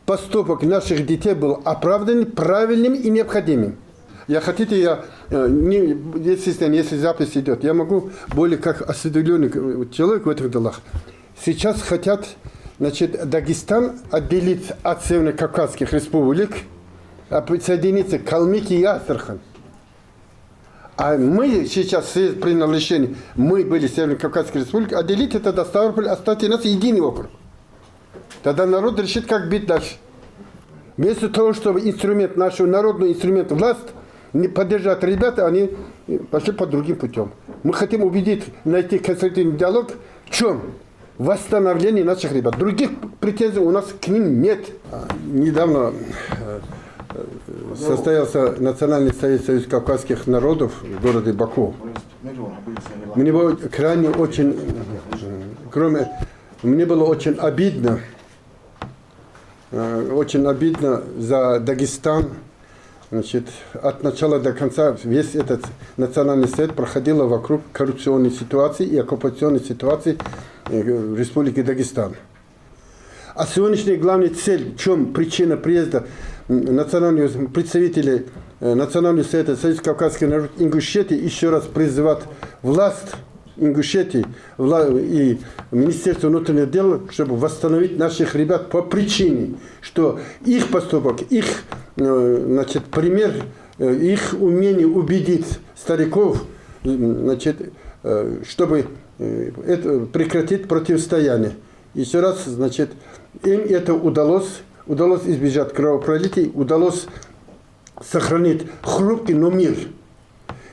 поступок наших детей был оправданным, правильным и необходимым. Если запись идет, я могу более как осведомленный человек в этих делах. Сейчас хотят, Дагестан отделить от Северо-Кавказских республик, присоединиться к Калмыкии и Астрахань. А мы сейчас приняли решение, мы были Северо-Кавказской республикой, отделить это до Ставрополя, оставьте нас единый округ. Тогда народ решит, как быть дальше. Вместо того, чтобы инструмент, наш народный инструмент власть, не поддержать ребят, они пошли по другим путем. Мы хотим убедить, найти конструктивный диалог в чем? В восстановлении наших ребят. Других претензий у нас к ним нет. Недавно состоялся Национальный совет Союза Кавказских народов в городе Баку. Мне было крайне очень, мне было очень обидно за Дагестан. От начала до конца весь этот национальный совет проходил вокруг коррупционной ситуации и оккупационной ситуации в Республике Дагестан. А сегодняшняя главная цель, в чем причина приезда представителей Национального совета Союза Кавказских народов Ингушетии, еще раз призывать власть Ингушетии и Министерство внутренних дел, чтобы восстановить наших ребят по причине, что их поступок, их пример, их умение убедить стариков, чтобы прекратить противостояние. Еще раз, им это удалось избежать кровопролитий, удалось сохранить хрупкий, но мир.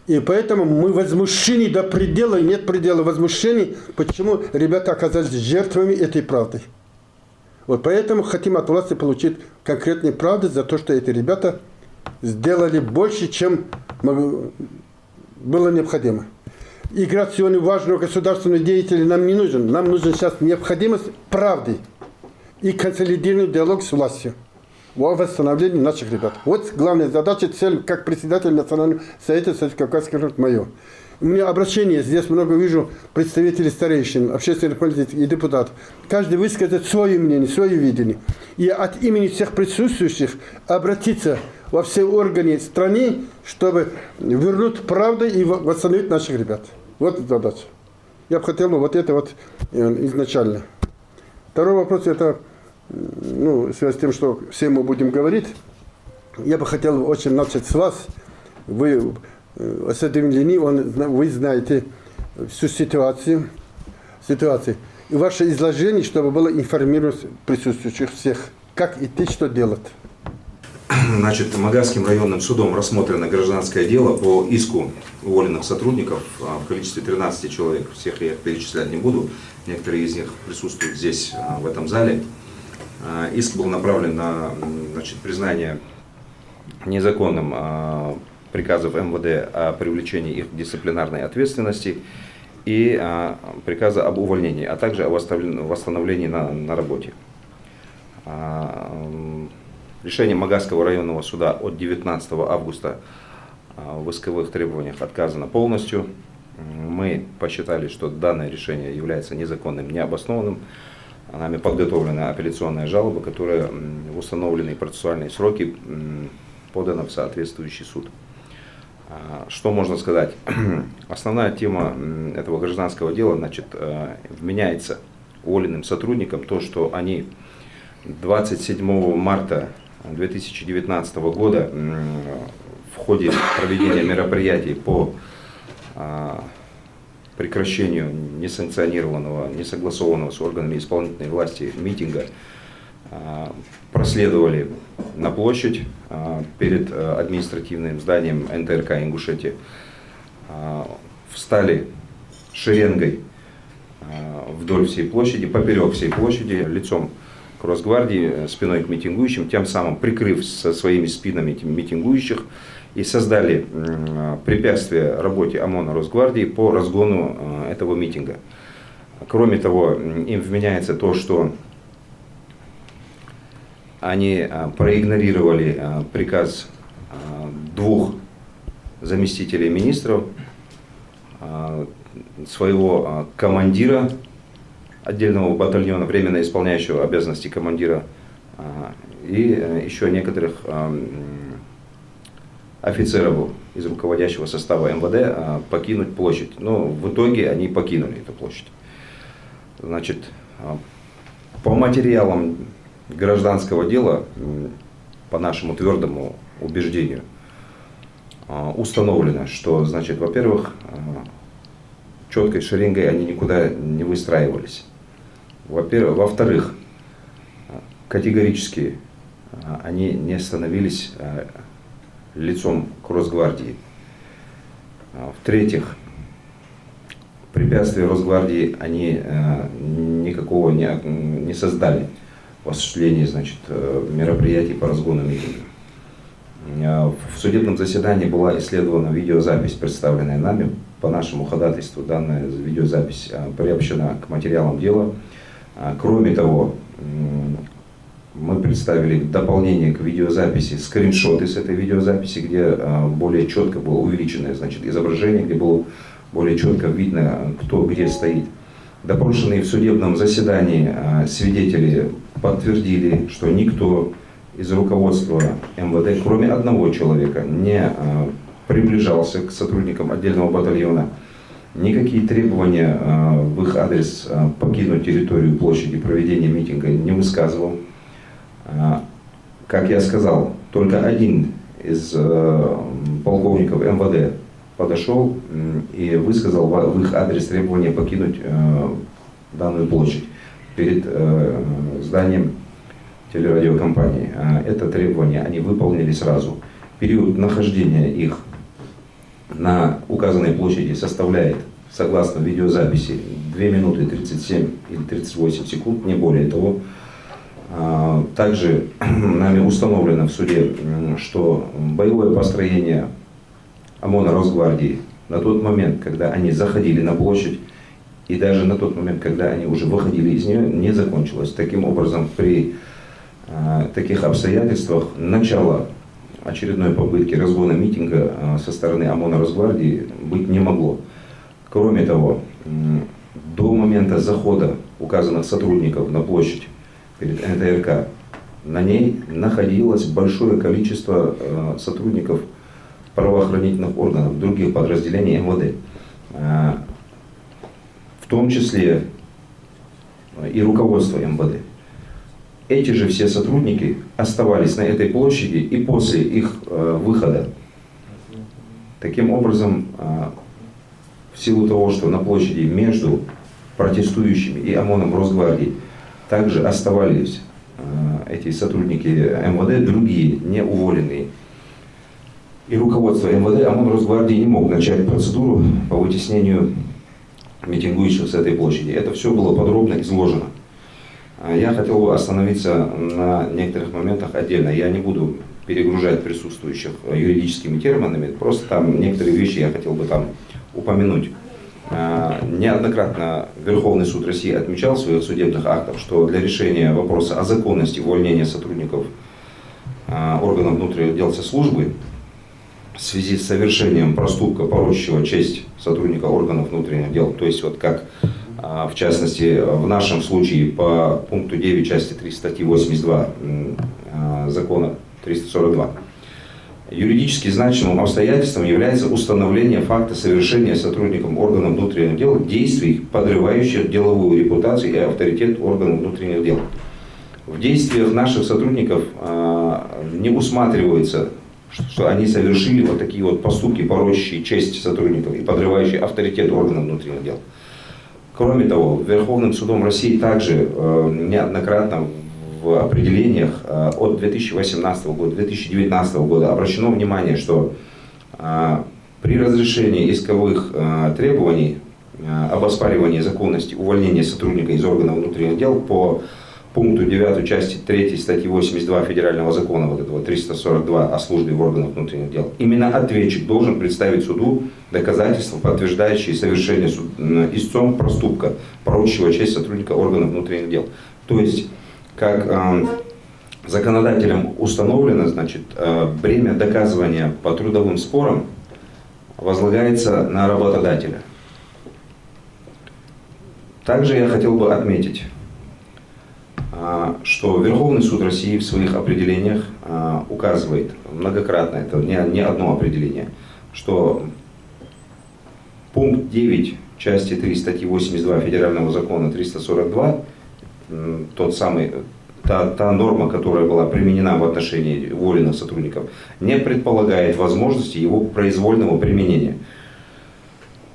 И поэтому мы возмущены до предела, и нет предела возмущений, почему ребята оказались жертвами этой правды. Вот поэтому хотим от власти получить конкретные правды за то, что эти ребята сделали больше, чем было необходимо. Играть сегодня важного государственного деятеля нам не нужен. Нам нужна сейчас необходимость правды и консолидированный диалог с властью о восстановлении наших ребят. Вот главная задача, цель, как председатель Национального совета Союза Кавказских народов мое. У меня обращение, здесь много вижу представителей старейшин, общественных политиков и депутатов. Каждый высказать свое мнение, свое видение. И от имени всех присутствующих обратиться во все органы страны, чтобы вернуть правду и восстановить наших ребят. Вот задача. Я бы хотел вот это вот изначально. Второй вопрос, это в связи с тем, что все мы будем говорить, я бы хотел очень начать с вас. Вы осведомлены, вы знаете всю ситуацию. И ваше изложение, чтобы было информировать присутствующих всех, как идти, что делать. Магасским районным судом рассмотрено гражданское дело по иску уволенных сотрудников в количестве 13 человек. Всех я их перечислять не буду. Некоторые из них присутствуют здесь, в этом зале. Иск был направлен на признание незаконным приказов МВД о привлечении их к дисциплинарной ответственности и приказа об увольнении, а также о восстановлении на работе. Решением Магасского районного суда от 19 августа в исковых требованиях отказано полностью. Мы посчитали, что данное решение является незаконным, необоснованным. Нами подготовлена апелляционная жалоба, которая в установленные процессуальные сроки подана в соответствующий суд. Что можно сказать? Основная тема этого гражданского дела, вменяется уволенным сотрудникам то, что они 27 марта 2019 года в ходе проведения мероприятий по прекращению несанкционированного, несогласованного с органами исполнительной власти митинга проследовали на площадь перед административным зданием НТРК Ингушетии, встали шеренгой вдоль всей площади, поперек всей площади, лицом к Росгвардии, спиной к митингующим, тем самым прикрыв со своими спинами митингующих, и создали препятствие работе ОМОНа Росгвардии по разгону этого митинга. Кроме того, им вменяется то, что они проигнорировали приказ двух заместителей министров, своего командира отдельного батальона, временно исполняющего обязанности командира и еще некоторых офицеров из руководящего состава МВД покинуть площадь. Но в итоге они покинули эту площадь. Значит, по материалам гражданского дела, по нашему твердому убеждению, установлено, что, значит, во-первых, четкой шеренгой они никуда не выстраивались. Во-вторых, категорически они не становились лицом к Росгвардии. В-третьих, препятствия Росгвардии они никакого не создали в осуществлении, значит, мероприятий по разгону митинга. В судебном заседании была исследована видеозапись, представленная нами. По нашему ходатайству данная видеозапись приобщена к материалам дела. Кроме того, мы представили дополнение к видеозаписи, скриншоты с этой видеозаписи, где более четко было увеличенное, значит, изображение, где было более четко видно, кто где стоит. Допрошенные в судебном заседании свидетели подтвердили, что никто из руководства МВД, кроме одного человека, не приближался к сотрудникам отдельного батальона. Никакие требования в их адрес покинуть территорию площади проведения митинга не высказывал. Как я сказал, только один из полковников МВД подошел и высказал в их адрес требование покинуть данную площадь перед зданием телерадиокомпании. Это требование они выполнили сразу. Период нахождения их на указанной площади составляет, согласно видеозаписи, 2 минуты 37 или 38 секунд, не более того. Также нами установлено в суде, что боевое построение ОМОНа Росгвардии на тот момент, когда они заходили на площадь, и даже на тот момент, когда они уже выходили из нее, не закончилось. Таким образом, при таких обстоятельствах начало очередной попытки разгона митинга со стороны ОМОНа Росгвардии быть не могло. Кроме того, до момента захода указанных сотрудников на площадь перед НТРК, на ней находилось большое количество сотрудников правоохранительных органов, других подразделений МВД, в том числе и руководство МВД. Эти же все сотрудники оставались на этой площади и после их выхода. Таким образом, в силу того, что на площади между протестующими и ОМОНом Росгвардии также оставались эти сотрудники МВД, другие, не уволенные. И руководство МВД, ОМОН Росгвардии не мог начать процедуру по вытеснению митингующих с этой площади. Это все было подробно изложено. Я хотел бы остановиться на некоторых моментах отдельно. Я не буду перегружать присутствующих юридическими терминами, просто там некоторые вещи я хотел бы там упомянуть. Неоднократно Верховный суд России отмечал в своих судебных актах, что для решения вопроса о законности увольнения сотрудников органов внутренних дел со службы в связи с совершением проступка, порочащего честь сотрудника органов внутренних дел, то есть вот как в частности в нашем случае по пункту 9 части 3 статьи 82 закона 342, юридически значимым обстоятельством является установление факта совершения сотрудником органов внутренних дел действий, подрывающих деловую репутацию и авторитет органов внутренних дел. В действиях наших сотрудников не усматривается, что они совершили вот такие вот поступки, порочащие честь сотрудников и подрывающие авторитет органов внутренних дел. Кроме того, Верховным судом России также неоднократно в определениях от 2018 года, 2019 года обращено внимание, что при разрешении исковых требований об оспаривании законности увольнения сотрудника из органов внутренних дел по пункту 9 части 3 статьи 82 Федерального закона вот этого 342 о службе в органах внутренних дел, именно ответчик должен представить суду доказательства, подтверждающие совершение истцом проступка, порочащего честь сотрудника органов внутренних дел. То есть, как законодателем установлено, значит, бремя доказывания по трудовым спорам возлагается на работодателя. Также я хотел бы отметить, что Верховный суд России в своих определениях указывает многократно, это не одно определение, что пункт 9 части 3 статьи 82 Федерального закона 342, та норма, которая была применена в отношении уволенных сотрудников, не предполагает возможности его произвольного применения.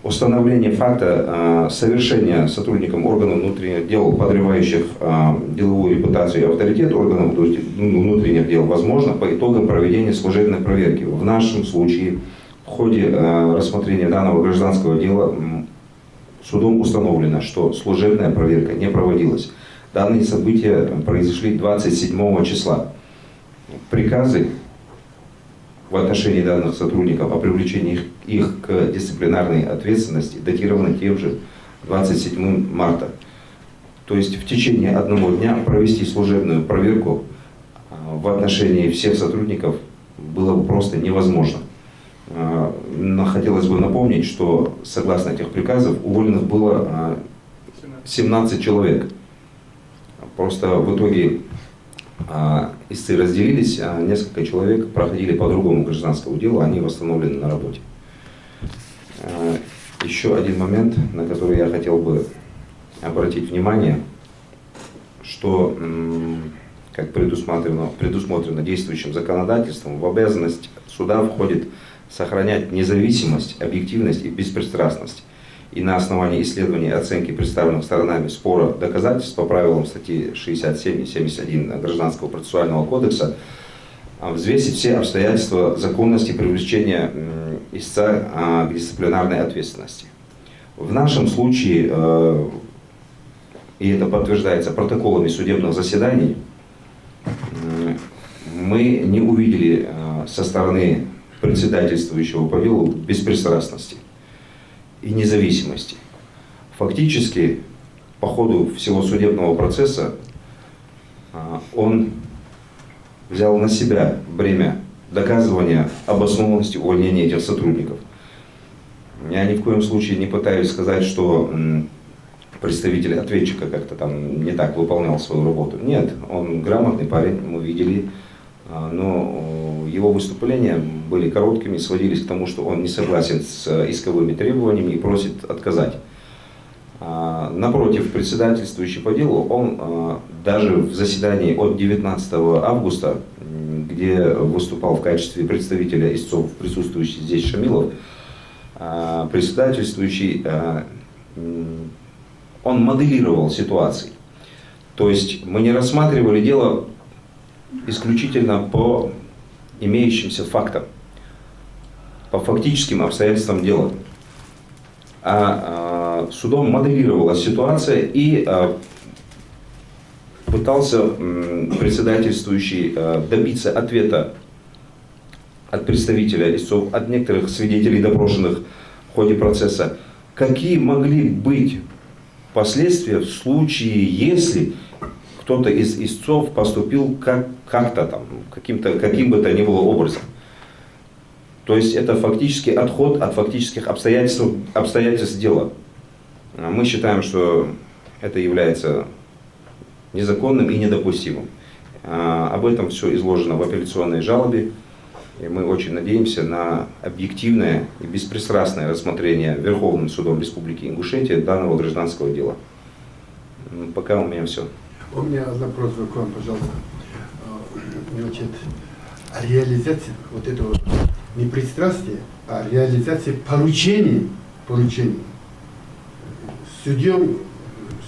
Установление факта совершения сотрудникам органов внутренних дел, подрывающих деловую репутацию и авторитет органов внутренних дел, возможно по итогам проведения служебной проверки. В нашем случае в ходе рассмотрения данного гражданского дела судом установлено, что служебная проверка не проводилась. Данные события произошли 27 числа. Приказы в отношении данных сотрудников о привлечении их к дисциплинарной ответственности датированы тем же 27 марта. То есть в течение одного дня провести служебную проверку в отношении всех сотрудников было бы просто невозможно. Но хотелось бы напомнить, что согласно этих приказов уволенных было 17 человек. Просто в итоге истцы разделились, а несколько человек проходили по другому гражданскому делу, они восстановлены на работе. Еще один момент, на который я хотел бы обратить внимание, что, как предусмотрено действующим законодательством, в обязанность суда входит сохранять независимость, объективность и беспристрастность. И на основании исследований и оценки представленных сторонами спора доказательств по правилам статьи 67 и 71 Гражданского процессуального кодекса взвесить все обстоятельства законности привлечения истца к дисциплинарной ответственности. В нашем случае, и это подтверждается протоколами судебных заседаний, мы не увидели со стороны председательствующего по делу беспристрастности и независимости. Фактически, по ходу всего судебного процесса он взял на себя бремя доказывания обоснованности увольнения этих сотрудников. Я ни в коем случае не пытаюсь сказать, что представитель ответчика как-то там не так выполнял свою работу. Нет, он грамотный парень, мы видели, но его выступления были короткими, сводились к тому, что он не согласен с исковыми требованиями и просит отказать. Напротив, председательствующий по делу, он даже в заседании от 19 августа, где выступал в качестве представителя истцов, присутствующий здесь Шамилов, председательствующий, он моделировал ситуации. То есть мы не рассматривали дело исключительно по имеющимся фактам, по фактическим обстоятельствам дела. А судом моделировалась ситуация и пытался председательствующий добиться ответа от представителя истцов, от некоторых свидетелей, допрошенных в ходе процесса, какие могли быть последствия в случае, если кто-то из истцов поступил как-то там, каким бы то ни было образом. То есть это фактически отход от фактических обстоятельств дела. Мы считаем, что это является незаконным и недопустимым. Об этом все изложено в апелляционной жалобе. И мы очень надеемся на объективное и беспристрастное рассмотрение Верховным судом Республики Ингушетия данного гражданского дела. Пока у меня все. У меня вопрос к вам, пожалуйста. Значит, реализация вот этого не пристрастия, а реализация поручений судьей,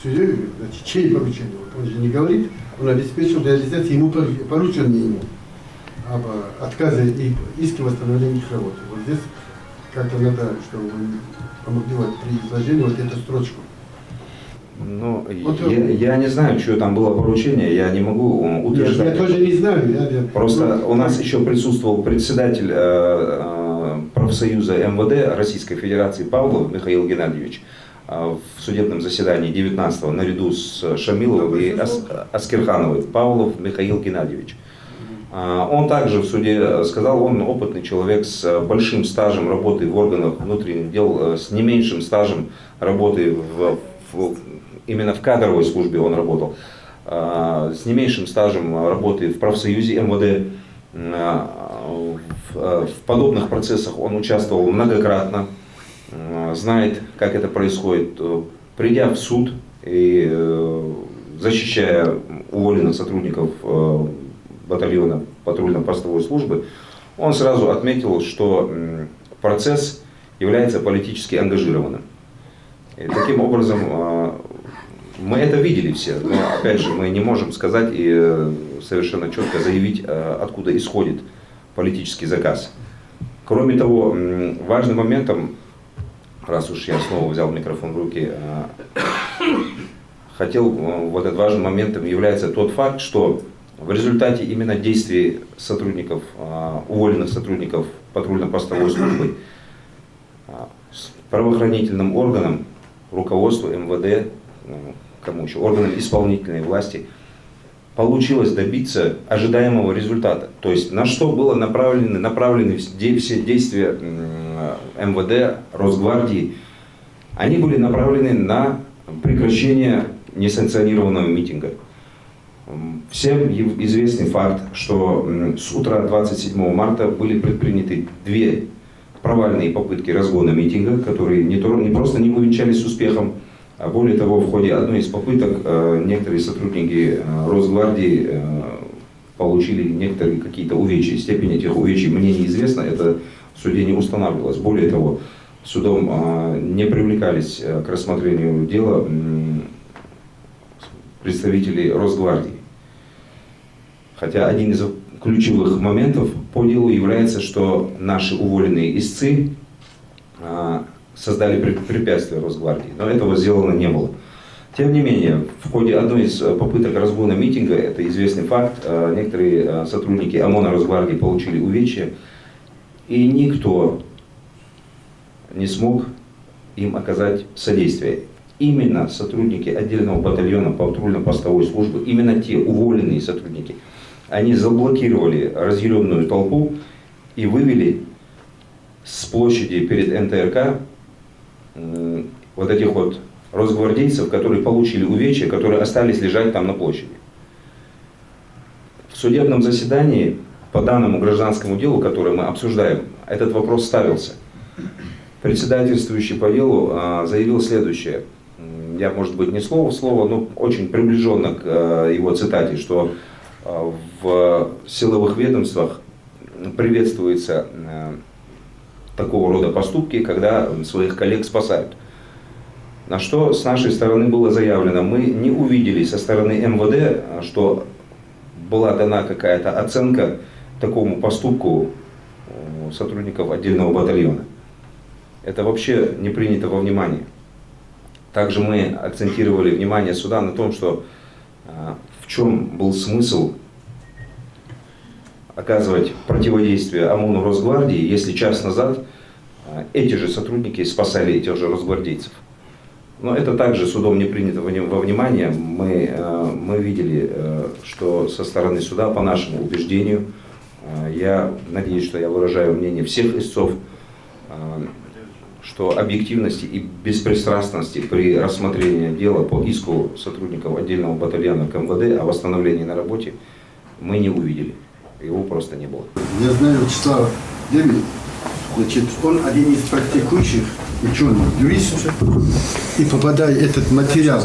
значит, чьи поручения? Он же не говорит, он обеспечил реализацию ему порученные ему об отказе и иске восстановления их работы. Вот здесь как-то надо, чтобы вы помогли вот при изложении вот эту строчку. Ну, я не знаю, что там было поручение, я не могу утверждать. Я тоже не знаю. Просто у нас еще присутствовал председатель профсоюза МВД Российской Федерации Павлов Михаил Геннадьевич в судебном заседании 19-го наряду с Шамиловым и Аскерхановой. Павлов Михаил Геннадьевич. Он также в суде сказал, он опытный человек с большим стажем работы в органах внутренних дел, с не меньшим стажем работы именно в кадровой службе он работал. с не меньшим стажем работы в профсоюзе МВД. В подобных процессах он участвовал многократно, знает, как это происходит. Придя в суд и защищая уволенных сотрудников батальона патрульно-постовой службы, он сразу отметил, что процесс является политически ангажированным. И таким образом, мы это видели все, но опять же мы не можем сказать и совершенно четко заявить, откуда исходит политический заказ. Кроме того, важным моментом, раз уж я снова взял микрофон в руки, вот этот важным моментом является тот факт, что в результате именно действий сотрудников, уволенных сотрудников патрульно-постовой службы, правоохранительным органам, руководству МВД, кому еще, органам исполнительной власти, получилось добиться ожидаемого результата. То есть на что было направлены все действия МВД, Росгвардии, они были направлены на прекращение несанкционированного митинга. Всем известный факт, что с утра 27 марта были предприняты 2 провальные попытки разгона митинга, которые не просто не увенчались успехом, а более того, в ходе одной из попыток некоторые сотрудники Росгвардии получили некоторые какие-то увечья. Степень этих увечий мне неизвестна, это в суде не устанавливалось. Более того, судом не привлекались к рассмотрению дела представителей Росгвардии. Хотя один из ключевых моментов по делу является, что наши уволенные истцы создали препятствия Росгвардии, но этого сделано не было. Тем не менее, в ходе одной из попыток разгона митинга, это известный факт, некоторые сотрудники ОМОНа Росгвардии получили увечья, и никто не смог им оказать содействие. Именно сотрудники отдельного батальона патрульно-постовой службы, именно те уволенные сотрудники, они заблокировали разъяренную толпу и вывели с площади перед НТРК вот этих вот росгвардейцев, которые получили увечья, которые остались лежать там на площади. В судебном заседании по данному гражданскому делу, которое мы обсуждаем, этот вопрос ставился. Председательствующий по делу заявил следующее. Я, может быть, не слово в слово, но очень приближенно к его цитате, что в силовых ведомствах приветствуется такого рода поступки, когда своих коллег спасают. На что с нашей стороны было заявлено, мы не увидели со стороны МВД, что была дана какая-то оценка такому поступку сотрудников отдельного батальона. Это вообще не принято во внимание. Также мы акцентировали внимание суда на том, что в чем был смысл оказывать противодействие ОМОНу Росгвардии, если час назад эти же сотрудники спасали этих же росгвардейцев. Но это также судом не принято во внимание. Мы видели, что со стороны суда, по нашему убеждению, я надеюсь, что я выражаю мнение всех истцов, что объективности и беспристрастности при рассмотрении дела по иску сотрудников отдельного батальона к МВД о восстановлении на работе мы не увидели. Его просто не было. Я знаю Вячеслава Демина, значит, он один из практикующих ученых, юристов, и попадая этот материал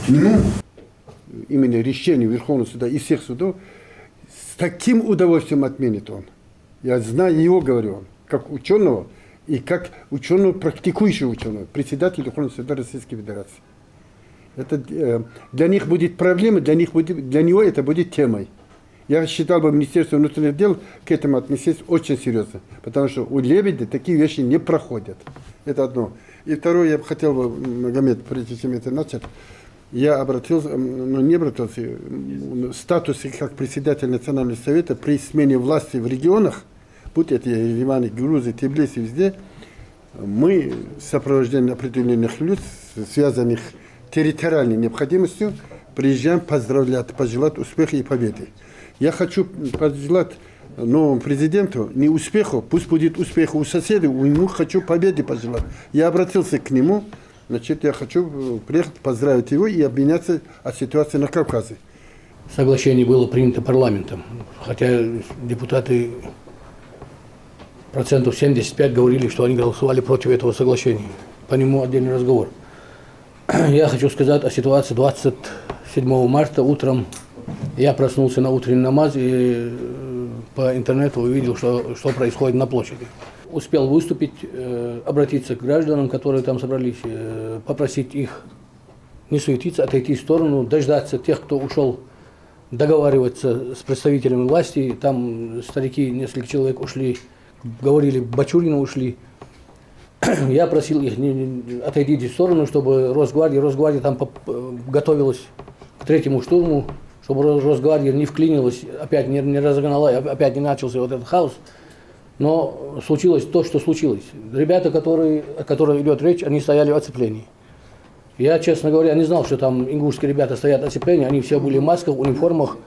к нему, именно решение Верховного суда и всех судов, с таким удовольствием отменит он. Я знаю его, говорю он, как ученого и как ученого, практикующего ученого, председателя Верховного суда Российской Федерации. Это для них будет проблема, для него это будет темой. Я считал бы, Министерство внутренних дел к этому отнеслись очень серьезно, потому что у Лебедя такие вещи не проходят. Это одно. И второе, я бы хотел бы, Магомед, прежде чем это начать, я обратился, не обратился, статус как председатель Национального совета при смене власти в регионах, будь это Ереван, Грузия, Тбилиси, везде, мы в сопровождении определенных лиц, связанных территориальной необходимостью, приезжаем поздравлять, пожелать успеха и победы. Я хочу пожелать новому президенту не успеху, пусть будет успех у соседей, у него хочу победы пожелать. Я обратился к нему, значит, я хочу приехать, поздравить его и обменяться о ситуации на Кавказе. соглашение было принято парламентом. Хотя депутаты процентов 75 говорили, что они голосовали против этого соглашения. По нему отдельный разговор. Я хочу сказать о ситуации 27 марта утром. Я проснулся на утренний намаз и по интернету увидел, что происходит на площади. Успел выступить, обратиться к гражданам, которые там собрались, попросить их не суетиться, отойти в сторону, дождаться тех, кто ушел договариваться с представителями власти. Там старики, несколько человек ушли, говорили, Бачурина ушли. Я просил их, отойдите в сторону, чтобы Росгвардия там готовилась к третьему штурму, чтобы Росгвардия не вклинилась, опять не разогнала, опять не начался вот этот хаос. Но случилось то, что случилось. Ребята, о которых идет речь, они стояли в оцеплении. Я, честно говоря, не знал, что там ингушские ребята стоят в оцеплении, они все были в масках, в униформах,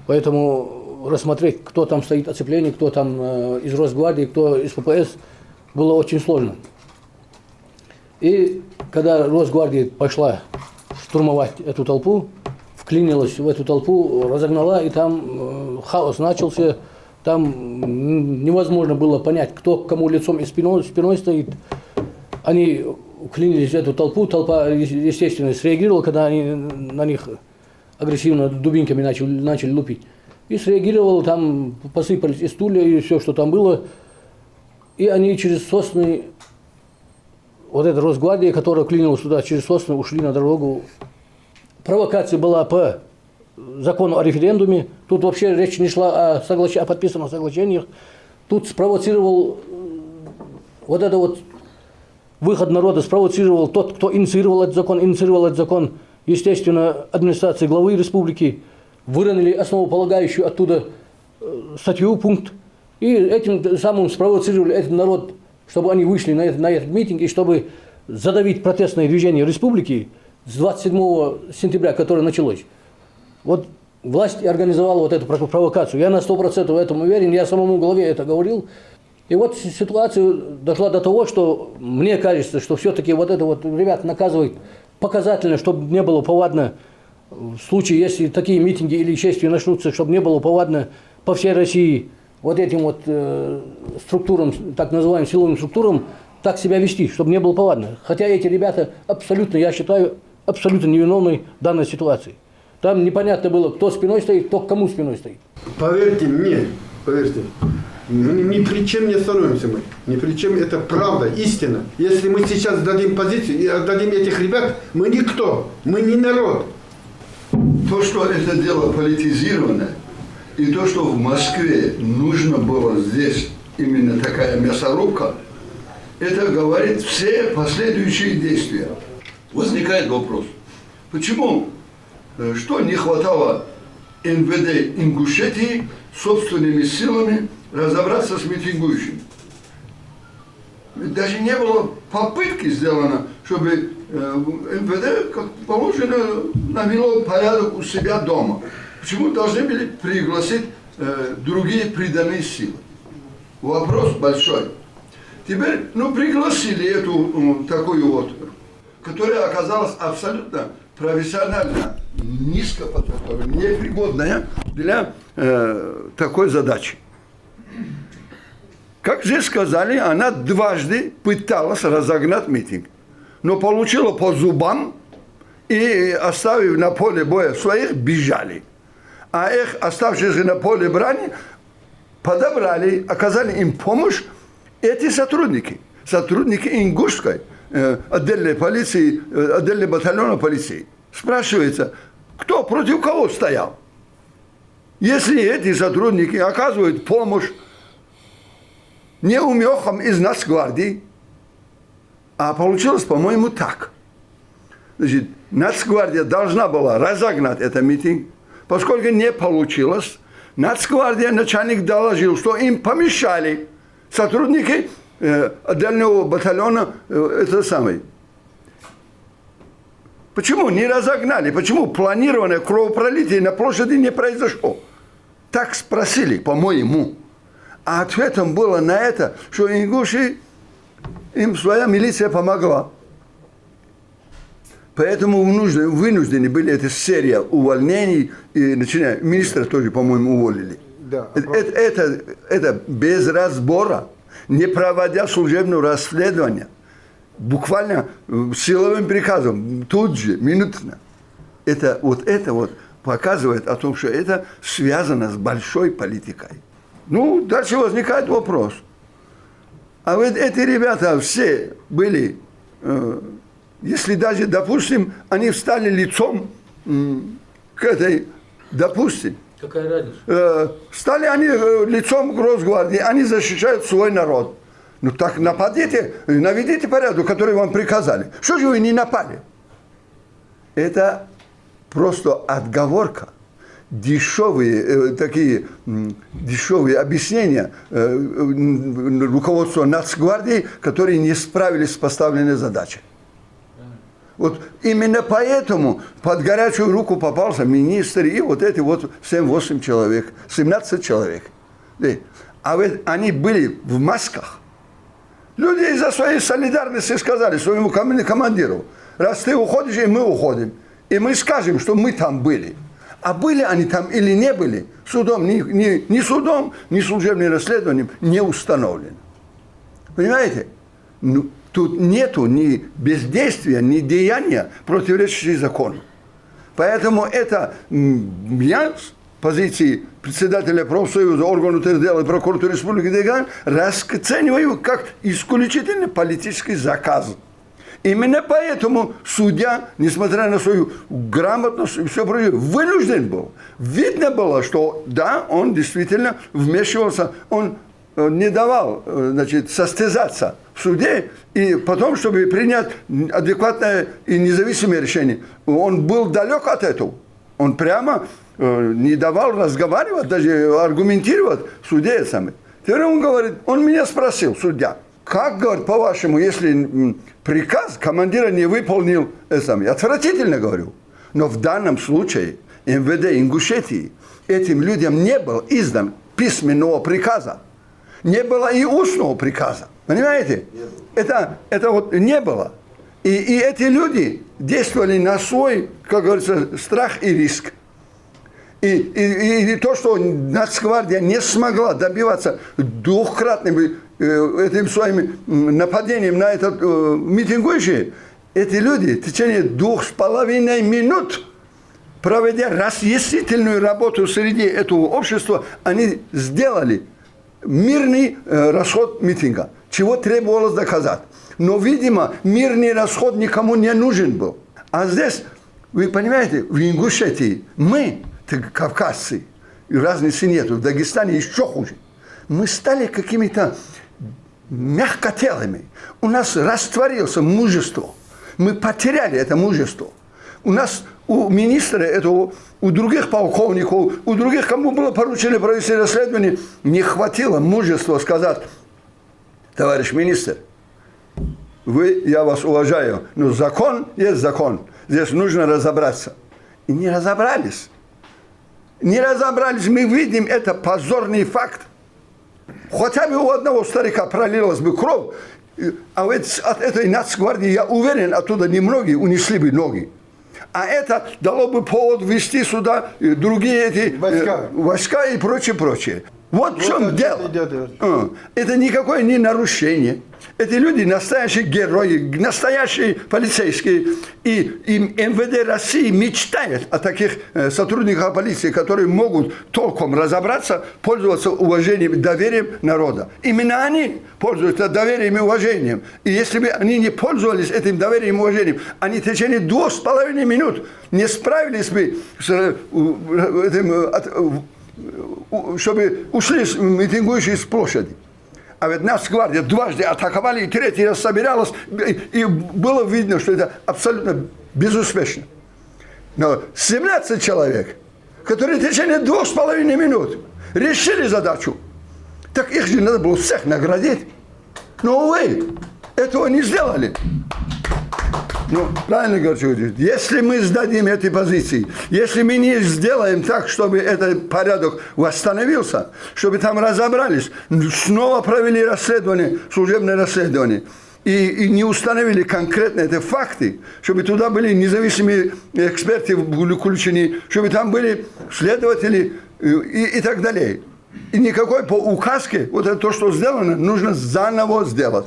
поэтому рассмотреть, кто там стоит в оцеплении, кто там из Росгвардии, кто из ППС, было очень сложно. И когда Росгвардия пошла штурмовать эту толпу, вклинилась в эту толпу, разогнала, и там хаос начался, там невозможно было понять, кто к кому лицом и спиной стоит. Они вклинились в эту толпу, толпа, естественно, среагировала, когда они на них агрессивно дубинками начали лупить. И среагировал, там посыпались и стулья, и все, что там было. И они через сосны, вот эта Росгвардия, которая клинилась сюда, через сосны ушли на дорогу. Провокация была по закону о референдуме. Тут вообще речь не шла о подписанных соглашениях. Тут спровоцировал вот это вот выход народа, спровоцировал тот, кто инициировал этот закон, естественно, администрация главы республики. Выронили основополагающую оттуда статью, пункт. И этим самым спровоцировали этот народ, чтобы они вышли на этот митинг, и чтобы задавить протестное движение республики с 27 сентября, которое началось. Вот власть организовала вот эту провокацию. Я на 100% в этом уверен, я самому главе это говорил. И вот ситуация дошла до того, что мне кажется, что все-таки вот это вот ребят наказывают показательно, чтобы не было повадно в случае, если такие митинги или шествия начнутся, чтобы не было повадно по всей России вот этим вот структурам, так называемым силовым структурам, так себя вести, чтобы не было повадно. Хотя эти ребята абсолютно, я считаю, абсолютно невиновны в данной ситуации. Там непонятно было, кто спиной стоит, кто к кому спиной стоит. Поверьте мне, поверьте, ни при чем не остановимся мы. Ни при чем, это правда, истина. Если мы сейчас дадим позицию и отдадим этих ребят, мы никто, мы не народ. То, что это дело политизированное, и то, что в Москве нужно было здесь именно такая мясорубка, это говорит все последующие действия. Возникает вопрос, почему, что не хватало МВД Ингушетии собственными силами разобраться с митингующими? Ведь даже не было попытки сделано, чтобы МВД, как положено, навело порядок у себя дома. Почему должны были пригласить другие приданные силы? Вопрос большой. Теперь, пригласили эту такую вот, которая оказалась абсолютно профессионально низкоподготовленная, непригодная для такой задачи. Как же сказали, она дважды пыталась разогнать митинг, но получила по зубам и, оставив на поле боя своих, бежали. А их, оставшиеся на поле брани, подобрали, оказали им помощь эти сотрудники ингушской отдельной полиции, отдельного батальона полиции. Спрашивается, кто против кого стоял? Если эти сотрудники оказывают помощь неумехам из Нацгвардии, а получилось, по-моему, так. Значит, Нацгвардия должна была разогнать этот митинг, поскольку не получилось. Нацгвардия, начальник доложил, что им помешали сотрудники отдельного батальона, это самое. Почему не разогнали? Почему планированное кровопролитие на площади не произошло? Так спросили, по-моему. А ответом было на это, что ингуши, им своя милиция помогла. Поэтому вынуждены были эта серия увольнений, и, начиная, министра тоже, по-моему, уволили. Да. Это без разбора, не проводя служебного расследования, буквально силовым приказом, тут же, минутно. Это вот показывает о том, что это связано с большой политикой. Ну, дальше возникает вопрос. А вот эти ребята все были, если даже, допустим, они встали лицом к этой, допустим, Какая разница? стали они лицом к Росгвардии, они защищают свой народ. Ну так нападите, наведите порядок, который вам приказали. Что же вы не напали? Это просто отговорка. Дешевые объяснения руководства Нацгвардии, которые не справились с поставленной задачей. Вот именно поэтому под горячую руку попался министр и вот эти вот 7-8 человек, 17 человек. А ведь они были в масках. Люди из-за своей солидарности сказали своему командиру: раз ты уходишь, и мы уходим. И мы скажем, что мы там были. А были они там или не были, судом, ни судом, ни служебным расследованием не установлено. Понимаете? Ну, тут нету ни бездействия, ни деяния, противоречащих закону. Поэтому это я с позиции председателя профсоюза, органов ТРДЛ и прокуратуры Республики Дагестан расцениваю как исключительно политический заказ. Именно поэтому судья, несмотря на свою грамотность и все прочее, вынужден был. Видно было, что да, он действительно вмешивался, он не давал, значит, состязаться в суде, и потом, чтобы принять адекватное и независимое решение. Он был далек от этого. Он прямо не давал разговаривать, даже аргументировать в суде. Теперь он говорит, он меня спросил, судья, как, говорит, по-вашему, если приказ командира не выполнил, отвратительно говорю. Но в данном случае МВД Ингушетии этим людям не был издан письменного приказа. Не было и устного приказа. Понимаете? Это вот не было. И эти люди действовали на свой, как говорится, страх и риск. И то, что Нацгвардия не смогла добиваться двухкратным этим своим нападением на этот митингующий, эти люди в течение 2,5 минут, проведя разъяснительную работу среди этого общества, они сделали мирный расход митинга, чего требовалось доказать. Но, видимо, мирный расход никому не нужен был. А здесь, вы понимаете, в Ингушетии мы, кавказцы, и разницы нету, в Дагестане еще хуже. Мы стали какими-то мягкотелыми. У нас растворился мужество. Мы потеряли это мужество. У нас, у министра этого, у других полковников, у других, кому было поручено провести расследование, не хватило мужества сказать: товарищ министр, я вас уважаю, но закон есть закон. Здесь нужно разобраться. И не разобрались. Не разобрались. Мы видим, это позорный факт. Хотя бы у одного старика пролилась бы кровь, а ведь от этой Нацгвардии, я уверен, оттуда немногие унесли бы ноги. А это дало бы повод ввести сюда другие эти войска и прочее. Вот в чем дело. Это никакое не нарушение. Эти люди настоящие герои, настоящие полицейские. И МВД России мечтает о таких сотрудниках полиции, которые могут толком разобраться, пользоваться уважением, доверием народа. Именно они пользуются доверием и уважением. И если бы они не пользовались этим доверием и уважением, они в течение 2,5 минут не справились бы с этим, чтобы ушли митингующие с площади. А ведь Нацгвардия дважды атаковали, и третий раз собиралась, и было видно, что это абсолютно безуспешно. Но 17 человек, которые в течение 2,5 минут решили задачу, так их же надо было всех наградить. Но, увы, этого не сделали. Ну, правильно говорю, если мы сдадим эти позиции, если мы не сделаем так, чтобы этот порядок восстановился, чтобы там разобрались, снова провели расследование, служебное расследование, и не установили конкретно эти факты, чтобы туда были независимые эксперты включены, чтобы там были следователи и так далее. И никакой по указке, вот это то, что сделано, нужно заново сделать.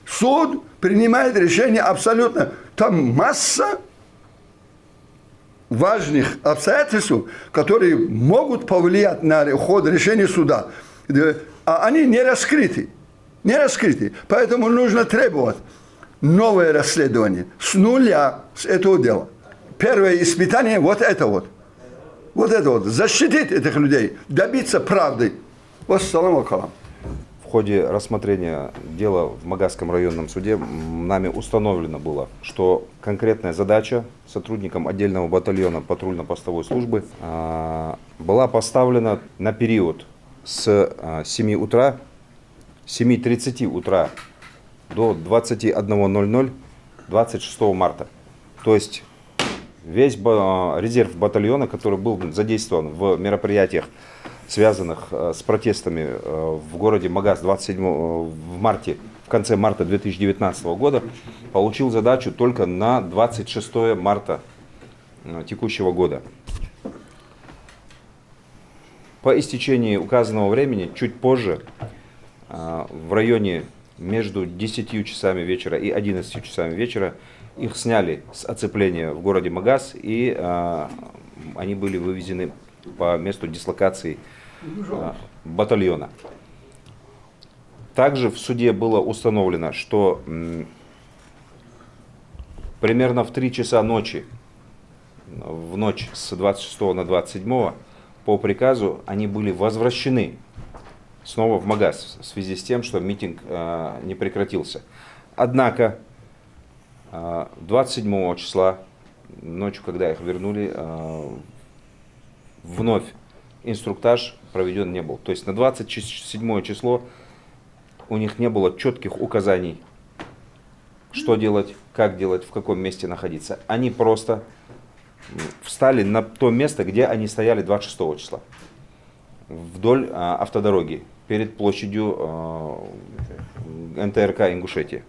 Суд принимает решение абсолютно. Там масса важных обстоятельств, которые могут повлиять на ход решения суда. А они не раскрыты. Не раскрыты. Поэтому нужно требовать новое расследование с нуля с этого дела. Первое испытание вот это вот. Вот это вот. Защитить этих людей, добиться правды. Вассалам алейкум. В ходе рассмотрения дела в Магасском районном суде нами установлено было, что конкретная задача сотрудникам отдельного батальона патрульно-постовой службы была поставлена на период с 7 утра, 7:30 утра до 21:00 26 марта. То есть весь резерв батальона, который был задействован в мероприятиях, связанных с протестами в городе Магас 27 в конце марта 2019 года, получил задачу только на 26 марта текущего года. По истечении указанного времени, чуть позже, в районе между 10 часами вечера и 11 часами вечера, их сняли с оцепления в городе Магас, и они были вывезены по месту дислокации батальона. Также в суде было установлено, что примерно в 3 часа ночи, в ночь с 26 на 27, по приказу они были возвращены снова в Магас в связи с тем, что митинг не прекратился. Однако 27 числа, ночью, когда их вернули, вновь инструктаж проведен не был. То есть на 27 число у них не было четких указаний, что делать, как делать, в каком месте находиться. Они просто встали на то место, где они стояли 26 числа, вдоль автодороги, перед площадью НТРК Ингушетии.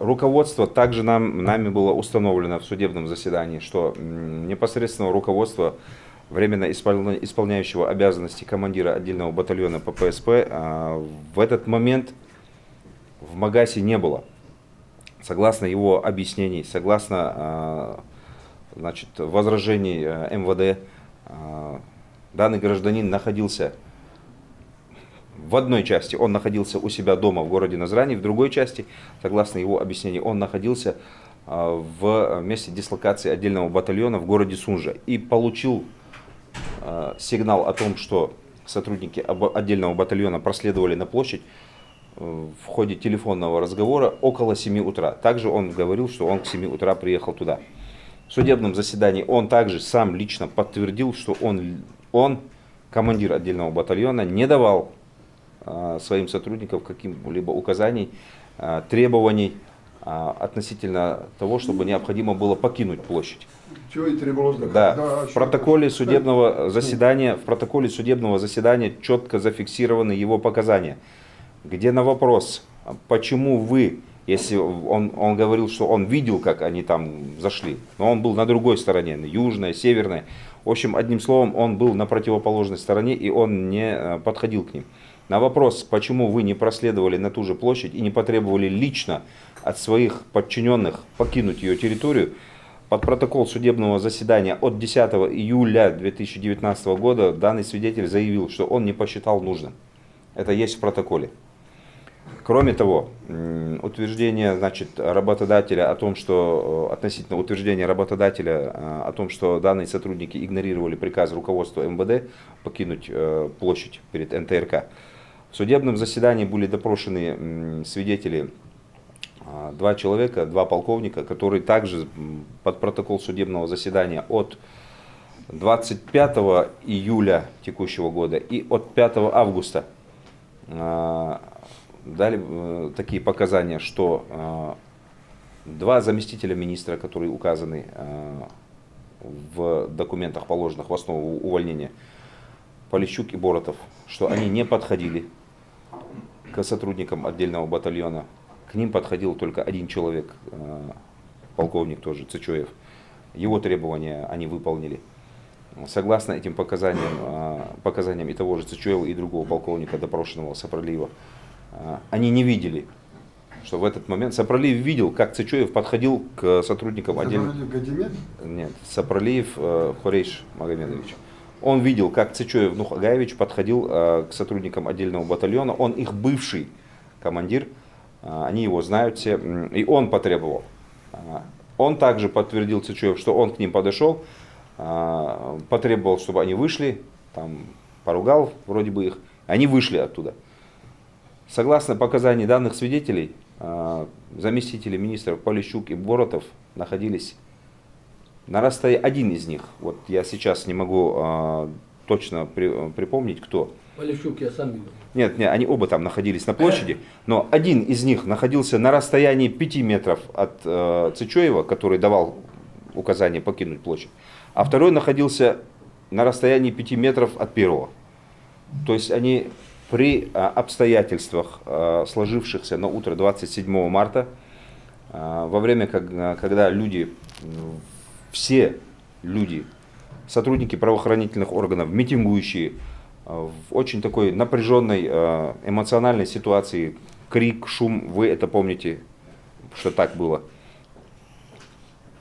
Руководство также нами было установлено в судебном заседании, что непосредственного руководства, временно исполняющего обязанности командира отдельного батальона ППСП, в этот момент в Магасе не было. Согласно его объяснений, согласно возражений МВД, данный гражданин находился в одной части, он находился у себя дома в городе Назрани, в другой части, согласно его объяснению, он находился в месте дислокации отдельного батальона в городе Сунжа и получил сигнал о том, что сотрудники отдельного батальона проследовали на площадь в ходе телефонного разговора около 7 утра. Также он говорил, что он к 7 утра приехал туда. В судебном заседании он также сам лично подтвердил, что он командир отдельного батальона, не давал своим сотрудникам каким-либо указаний, требований относительно того, чтобы необходимо было покинуть площадь. Чего и требовалось? Да, в протоколе судебного заседания четко зафиксированы его показания, где на вопрос, почему вы, если он говорил, что он видел, как они там зашли, но он был на другой стороне, южной, северной. В общем, одним словом, он был на противоположной стороне, и он не подходил к ним. На вопрос, почему вы не проследовали на ту же площадь и не потребовали лично от своих подчиненных покинуть ее территорию, под протокол судебного заседания от 10 июля 2019 года данный свидетель заявил, что он не посчитал нужным. Это есть в протоколе. Кроме того, утверждение работодателя о том, что относительно утверждения работодателя о том, что данные сотрудники игнорировали приказ руководства МВД покинуть площадь перед НТРК. В судебном заседании были допрошены свидетели, 2 человека, 2 полковника, которые также под протокол судебного заседания от 25 июля текущего года и от 5 августа дали такие показания, что 2 заместителя министра, которые указаны в документах, положенных в основу увольнения, Полищук и Боротов, что они не подходили к сотрудникам отдельного батальона К ним подходил только один человек, полковник тоже, Цычоев. Его требования они выполнили. Согласно этим показаниям и того же Цычоева, и другого полковника, допрошенного Сапралиева, они не видели, что в этот момент Сапралиев видел, как Цычоев подходил к сотрудникам отдельного... Нет, Сапралиев Хорейш Магомедович. Он видел, как Цычоев Нух Агаевич подходил к сотрудникам отдельного батальона. Он их бывший командир, они его знают все, и он потребовал. Он также подтвердил Цычоев, что он к ним подошел, потребовал, чтобы они вышли, там поругал вроде бы их, они вышли оттуда. Согласно показаниям данных свидетелей, заместители министров Полищук и Боротов находились на расстоянии, один из них, вот я сейчас не могу точно припомнить, кто. Полищук я сам видел. Нет, они оба там находились на площади, но один из них находился на расстоянии 5 метров от Цычоева, который давал указание покинуть площадь, а второй находился на расстоянии 5 метров от первого. То есть они при обстоятельствах, сложившихся на утро 27 марта, во время, когда люди, все люди, сотрудники правоохранительных органов, митингующие, в очень такой напряженной эмоциональной ситуации, крик, шум, вы это помните, что так было.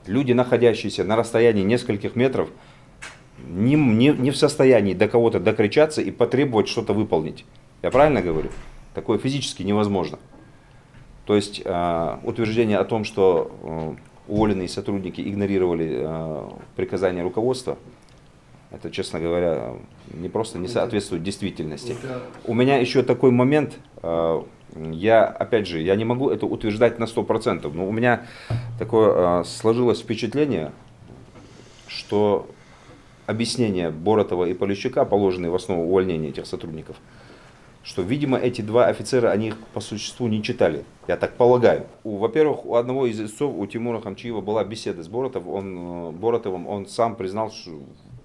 Люди, находящиеся на расстоянии нескольких метров, не в состоянии до кого-то докричаться и потребовать что-то выполнить. Я правильно говорю? Такое физически невозможно. То есть утверждение о том, что уволенные сотрудники игнорировали приказания руководства, это, честно говоря, не соответствует действительности. У меня еще такой момент, опять же, я не могу это утверждать на 100%, но у меня такое сложилось впечатление, что объяснения Боротова и Полищука, положенные в основу увольнения этих сотрудников, что, видимо, эти два офицера, они их по существу не читали, я так полагаю. Во-первых, у одного из истцов, у Тимура Хамчиева, была беседа с Боротовым, он сам признал, что,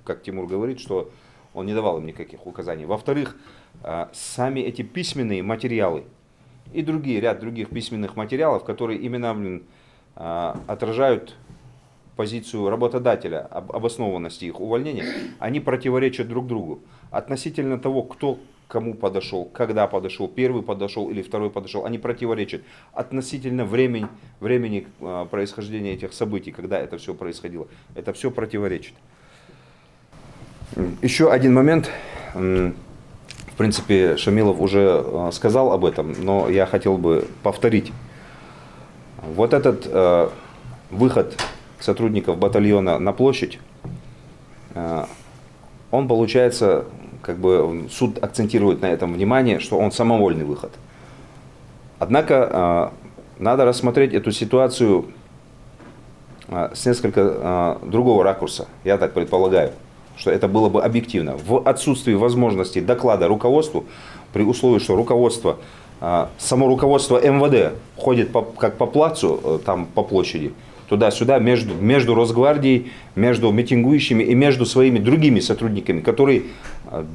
как Тимур говорит, что он не давал им никаких указаний. Во-вторых, сами эти письменные материалы и ряд других письменных материалов, которые именно отражают позицию работодателя, обоснованности их увольнения, они противоречат друг другу. Относительно того, кто кому подошел, когда подошел, первый подошел или второй подошел, они противоречат. Относительно времени происхождения этих событий, когда это все происходило, это все противоречит. Еще один момент. В принципе, Шамилов уже сказал об этом, но я хотел бы повторить. Вот этот выход сотрудников батальона на площадь, он получается, как бы суд акцентирует на этом внимание, что он самовольный выход. Однако надо рассмотреть эту ситуацию с несколько другого ракурса, я так предполагаю, что это было бы объективно. В отсутствии возможности доклада руководству, при условии, что руководство, само руководство МВД ходит как по плацу, там по площади, туда-сюда, между Росгвардией, между митингующими и между своими другими сотрудниками, которые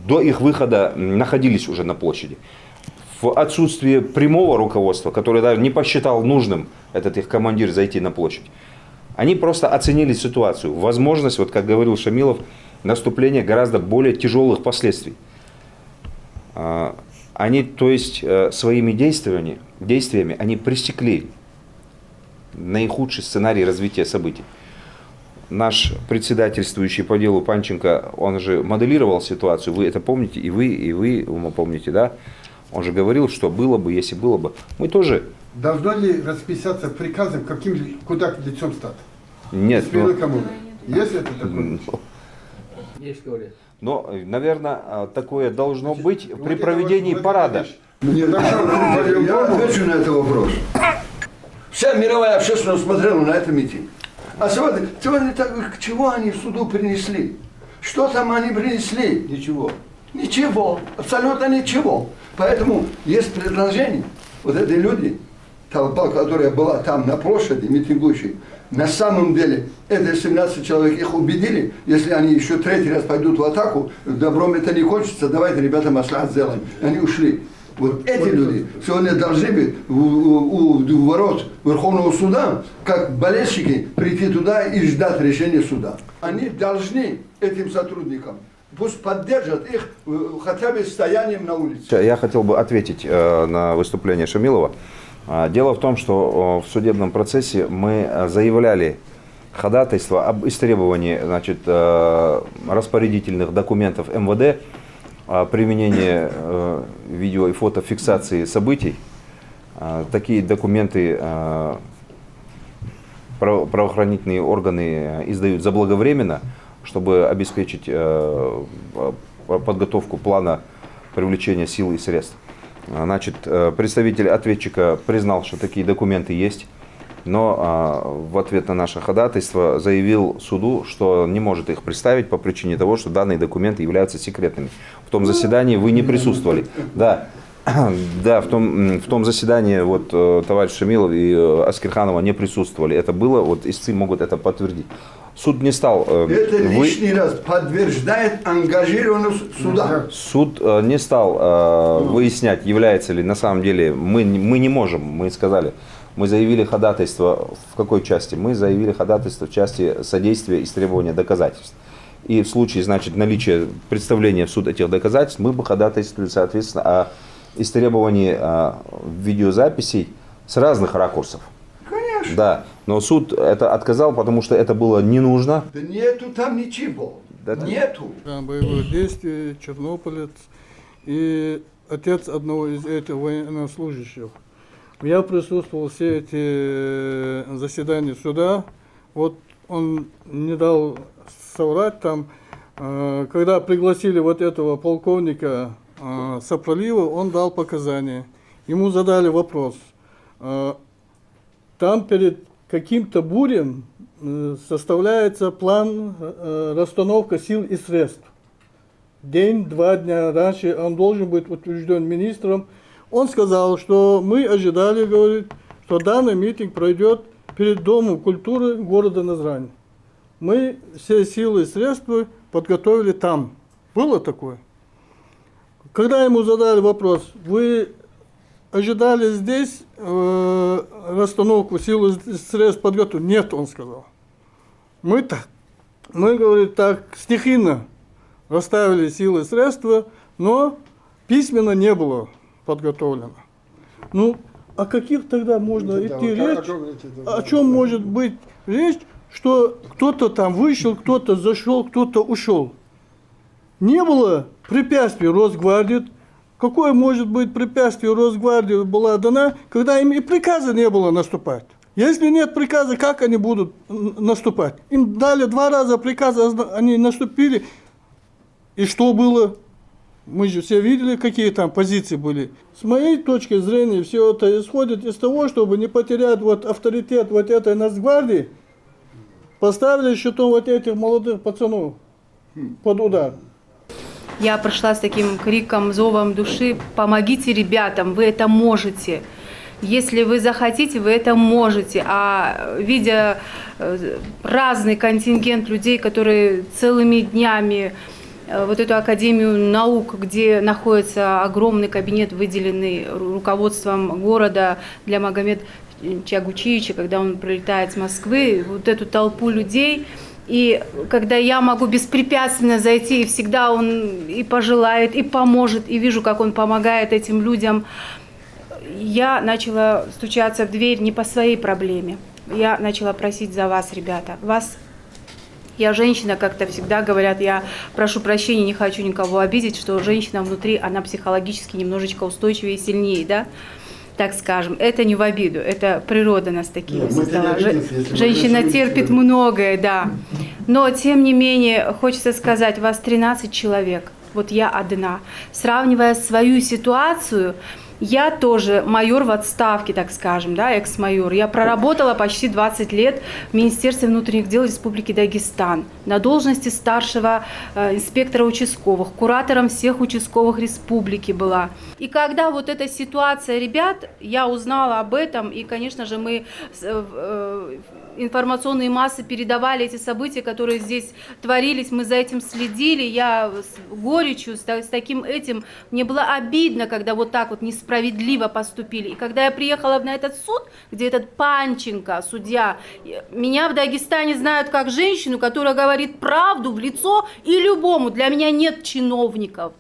до их выхода находились уже на площади. В отсутствие прямого руководства, которое даже не посчитал нужным, этот их командир, зайти на площадь, они просто оценили ситуацию, возможность, вот как говорил Шамилов, наступления гораздо более тяжелых последствий. Они, то есть, своими действиями они пресекли наихудший сценарий развития событий. Наш председательствующий по делу Панченко, он же моделировал ситуацию, вы это помните, и вы помните, да? Он же говорил, что было бы, если было бы. Мы тоже... Должно ли расписаться приказом, куда лицом стать? Нет. Кому? Если это такое? Есть, говорят. Но, наверное, такое должно быть при проведении парада. Я отвечу на этот вопрос. Вся мировая общественность смотрела на этот митинг. А сегодня к чего они в суду принесли? Что там они принесли? Ничего. Ничего, абсолютно ничего. Поэтому есть предложение. Вот эти люди, толпа, которая была там на площади, митингующей, на самом деле, это 17 человек, их убедили, если они еще третий раз пойдут в атаку, добром это не кончится, давайте, ребята, маслахат сделаем. Они ушли. Вот эти люди сегодня должны быть у ворот Верховного суда, как болельщики, прийти туда и ждать решения суда. Они должны этим сотрудникам, пусть поддержат их хотя бы стоянием на улице. Я хотел бы ответить на выступление Шамилова. Дело в том, что в судебном процессе мы заявляли ходатайство об истребовании, значит, распорядительных документов МВД о применении видео и фотофиксации событий. Такие документы правоохранительные органы издают заблаговременно, чтобы обеспечить подготовку плана привлечения сил и средств. Значит, представитель ответчика признал, что такие документы есть, но в ответ на наше ходатайство заявил суду, что не может их представить по причине того, что данные документы являются секретными. В том заседании вы не присутствовали. Да, да, в том заседании вот, товарищ Шамилов и Аскерханова не присутствовали. Это было, вот истцы могут это подтвердить. Суд не стал... Это лишний раз подтверждает ангажированность суда. Суд не стал выяснять, является ли на самом деле... Мы не можем, мы сказали. Мы заявили ходатайство в какой части? Мы заявили ходатайство в части содействия истребования доказательств. И в случае, значит, наличия представления в суд этих доказательств, мы бы ходатайствовали, соответственно, о истребовании видеозаписей с разных ракурсов. Конечно. Да, но суд это отказал, потому что это было не нужно. Да нету там ничего. Да, нету. Боевых действий, Чернополец и отец одного из этих военнослужащих. Я присутствовал все эти заседания суда. Вот он не дал соврать там, когда пригласили вот этого полковника Сапролива, он дал показания. Ему задали вопрос. Там перед каким-то бурем составляется план расстановка сил и средств. День-два дня раньше он должен быть утвержден министром. Он сказал, что мы ожидали, говорит, что данный митинг пройдет перед Домом культуры города Назрань. Мы все силы и средства подготовили там. Было такое? Когда ему задали вопрос, вы ожидали здесь расстановку сил и средств подготовить? Нет, он сказал. Мы, говорит, так стихийно расставили силы и средства, но письменно не было подготовлено. Ну, о каких тогда можно идти речь? О чем может быть речь, что кто-то там вышел, кто-то зашел, кто-то ушел? Не было препятствий Росгвардии. Какое может быть препятствие Росгвардии была дана, когда им и приказа не было наступать? Если нет приказа, как они будут наступать? Им дали 2 раза приказа, они наступили. И что было? Мы же все видели, какие там позиции были. С моей точки зрения, все это исходит из того, чтобы не потерять вот авторитет вот этой Нацгвардии, поставили щитом вот этих молодых пацанов под удар. Я прошла с таким криком, зовом души: помогите ребятам, вы это можете. Если вы захотите, вы это можете. А видя разный контингент людей, которые целыми днями вот эту Академию наук, где находится огромный кабинет, выделенный руководством города для Магомед Чагучевича, когда он прилетает с Москвы, вот эту толпу людей, и когда я могу беспрепятственно зайти, и всегда он и пожелает, и поможет, и вижу, как он помогает этим людям, я начала стучаться в дверь не по своей проблеме. Я начала просить за вас, ребята. Я женщина, как-то всегда говорят, я прошу прощения, не хочу никого обидеть, что женщина внутри, она психологически немножечко устойчивее и сильнее, да, так скажем. Это не в обиду, это природа нас такими создала. Женщина терпит многое, да. Но, тем не менее, хочется сказать, вас 13 человек, вот я одна. Сравнивая свою ситуацию, я тоже майор в отставке, так скажем, да, экс-майор. Я проработала почти 20 лет в Министерстве внутренних дел Республики Дагестан на должности старшего инспектора участковых, куратором всех участковых республики была. И когда вот эта ситуация, ребят, я узнала об этом, и, конечно же, мы информационные массы передавали эти события, которые здесь творились, мы за этим следили, я с горечью, с таким этим, мне было обидно, когда вот так вот несправедливо поступили. И когда я приехала на этот суд, где этот Панченко, судья, меня в Дагестане знают как женщину, которая говорит правду в лицо и любому, для меня нет чиновников.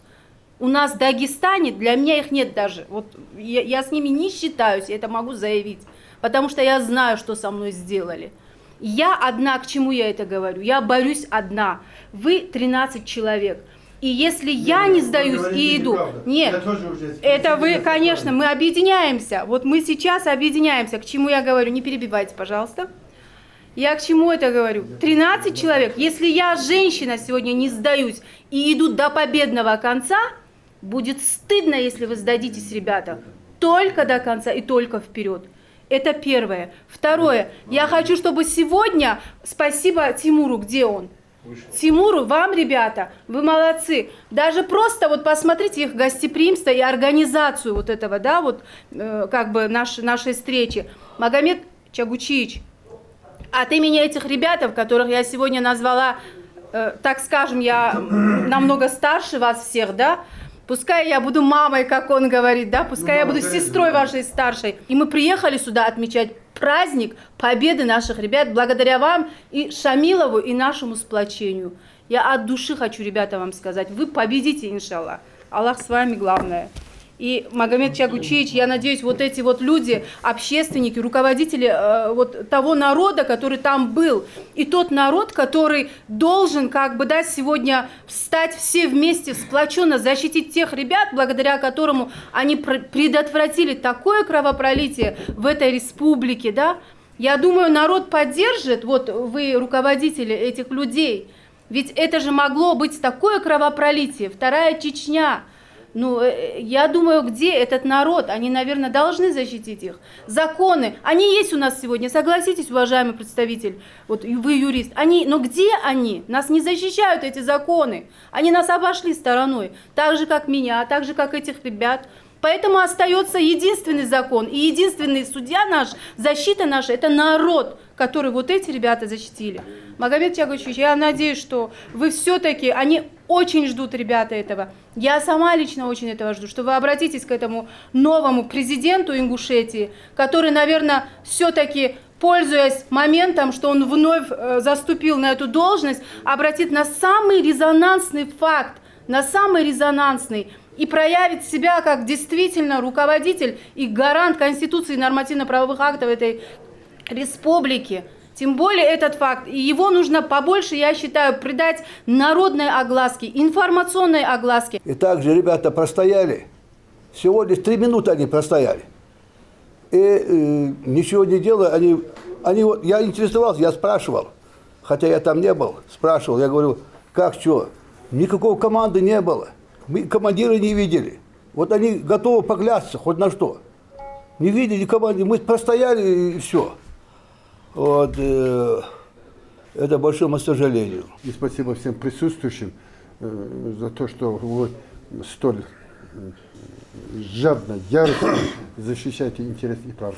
У нас в Дагестане, для меня их нет даже. Вот я с ними не считаюсь, я это могу заявить. Потому что я знаю, что со мной сделали. Я одна, к чему я это говорю? Я борюсь одна. Вы 13 человек. И если я не сдаюсь и иду... Нет, это вы, конечно, мы объединяемся. Вот мы сейчас объединяемся. К чему я говорю? Не перебивайте, пожалуйста. Я к чему это говорю? 13 человек. Если я, женщина, сегодня не сдаюсь и иду до победного конца, будет стыдно, если вы сдадитесь, ребята. Только до конца и только вперед. Это первое. Второе. Я хочу, чтобы сегодня... Спасибо Тимуру. Где он? Тимуру, вам, ребята, вы молодцы. Даже просто вот посмотрите их гостеприимство и организацию вот этого, да, вот как бы нашей встречи. Магомед Чагучиевич, от имени этих ребят, которых я сегодня назвала, так скажем, я намного старше вас всех, да, пускай я буду мамой, как он говорит, да, пускай я буду сестрой вашей старшей. И мы приехали сюда отмечать праздник победы наших ребят благодаря вам и Шамилову, и нашему сплочению. Я от души хочу, ребята, вам сказать, вы победите, иншаллах. Аллах с вами, главное. И Магомед Чагучиевич, я надеюсь, вот эти вот люди, общественники, руководители вот того народа, который там был, и тот народ, который должен как бы, да, сегодня встать все вместе, сплоченно защитить тех ребят, благодаря которому они предотвратили такое кровопролитие в этой республике, да. Я думаю, народ поддержит, вот вы руководители этих людей, ведь это же могло быть такое кровопролитие, вторая Чечня. Ну, я думаю, где этот народ? Они, наверное, должны защитить их. Законы, они есть у нас сегодня, согласитесь, уважаемый представитель, вот вы юрист. Но где они? Нас не защищают эти законы. Они нас обошли стороной, так же, как меня, так же, как этих ребят. Поэтому остается единственный закон и единственный судья наш, защита наша, это народ, который вот эти ребята защитили. Магомед Чагучевич, я надеюсь, что вы все-таки, они очень ждут, ребята, этого. Я сама лично очень этого жду, что вы обратитесь к этому новому президенту Ингушетии, который, наверное, все-таки, пользуясь моментом, что он вновь заступил на эту должность, обратит на самый резонансный факт, на самый резонансный, и проявит себя как действительно руководитель и гарант Конституции и нормативно-правовых актов этой республики. Тем более этот факт, и его нужно побольше, я считаю, придать народной огласке, информационной огласке. И также ребята простояли, сегодня 3 минуты они простояли. И ничего не делая, я интересовался, я спрашивал, хотя я там не был, спрашивал, я говорю, как, что? Никакой команды не было. Мы командира не видели. Вот они готовы поклясться хоть на что. Не видели команды, мы простояли и все. Вот, это большому сожалению. И спасибо всем присутствующим за то, что вы столь жадно, яростно защищаете интересы и права.